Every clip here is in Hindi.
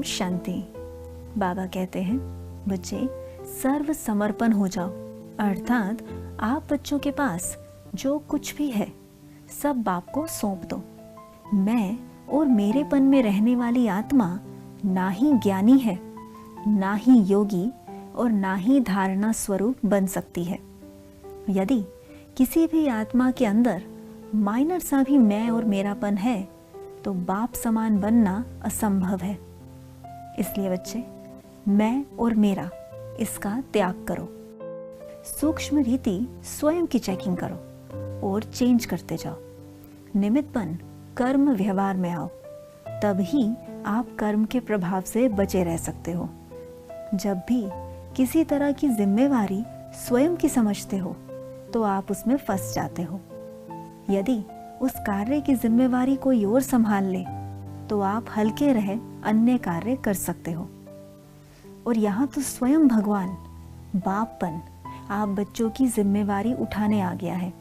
ओम शांति। बाबा कहते हैं, बच्चे सर्व समर्पण हो जाओ, अर्थात आप बच्चों के पास जो कुछ भी है सब बाप को सौंप दो। मैं और मेरेपन में रहने वाली आत्मा ना ही ज्ञानी है, ना ही योगी और ना ही धारणा स्वरूप बन सकती है। यदि किसी भी आत्मा के अंदर माइनर सा भी मैं और मेरापन है तो बाप समान बनना असंभव है। इसलिए बच्चे, मैं और मेरा इसका त्याग करो। सूक्ष्म रीति स्वयं की चेकिंग करो और चेंज करते जाओ। निमित्तपन कर्म व्यवहार में आओ, तभी आप कर्म के प्रभाव से बचे रह सकते हो। जब भी किसी तरह की जिम्मेवारी स्वयं की समझते हो तो आप उसमें फंस जाते हो। यदि उस कार्य की जिम्मेवारी कोई और संभाल ले तो आप हल्के रहे अन्य कार्य कर सकते हो। और यहाँ तो स्वयं भगवान बापपन आप बच्चों की जिम्मेवारी उठाने आ गया है।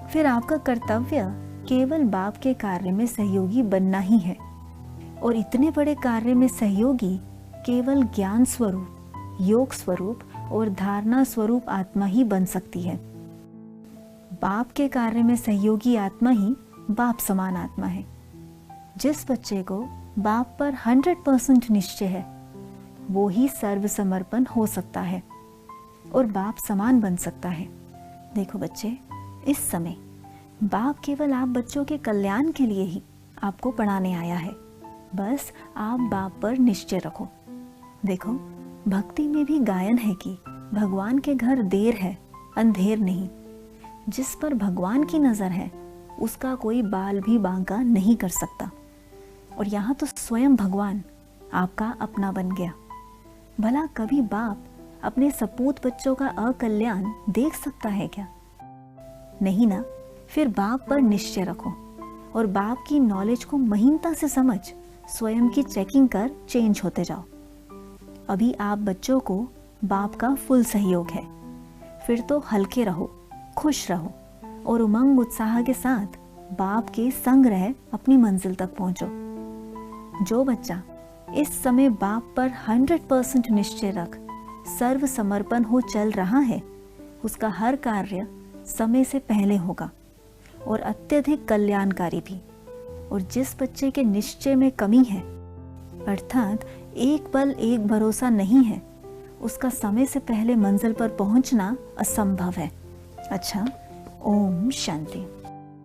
फिर आपका कर्तव्य केवल बाप के कार्य में सहयोगी बनना ही है। और इतने बड़े कार्य में सहयोगी केवल ज्ञान स्वरूप, योग स्वरूप और धारणा स्वरूप आत्मा ही बन सकती है। बाप के कार्य में सहयोगी आत्मा ही बाप समान आत्मा है। जिस बच्चे को बाप पर 100% निश्चय है वो ही सर्व समर्पण हो सकता है और बाप समान बन सकता है। देखो बच्चे, इस समय बाप केवल आप बच्चों के कल्याण के लिए ही आपको पढ़ाने आया है। बस आप बाप पर निश्चय रखो। देखो, भक्ति में भी गायन है कि भगवान के घर देर है, अंधेर नहीं। जिस पर भगवान की नजर है उसका कोई बाल भी बांका नहीं कर सकता। और यहाँ तो स्वयं भगवान आपका अपना बन गया। भला कभी बाप अपने सपूत बच्चों का अकल्याण देख सकता है क्या? नहीं ना। फिर बाप पर निश्चय रखो और बाप की नॉलेज को महीनता से समझ स्वयं की चेकिंग कर चेंज होते जाओ। अभी आप बच्चों को बाप का फुल सहयोग है। फिर तो हल्के रहो, खुश रहो और उमंग उत्साह के साथ बाप के संग रह अपनी मंजिल तक पहुंचो। जो बच्चा इस समय बाप पर 100% निश्चय रख सर्व समर्पण हो चल रहा है, उसका हर कार्य समय से पहले होगा और अत्यधिक कल्याणकारी भी। और जिस बच्चे के निश्चय में कमी है, अर्थात एक बल एक भरोसा नहीं है, उसका समय से पहले मंजिल पर पहुंचना असंभव है। अच्छा, ओम शांति।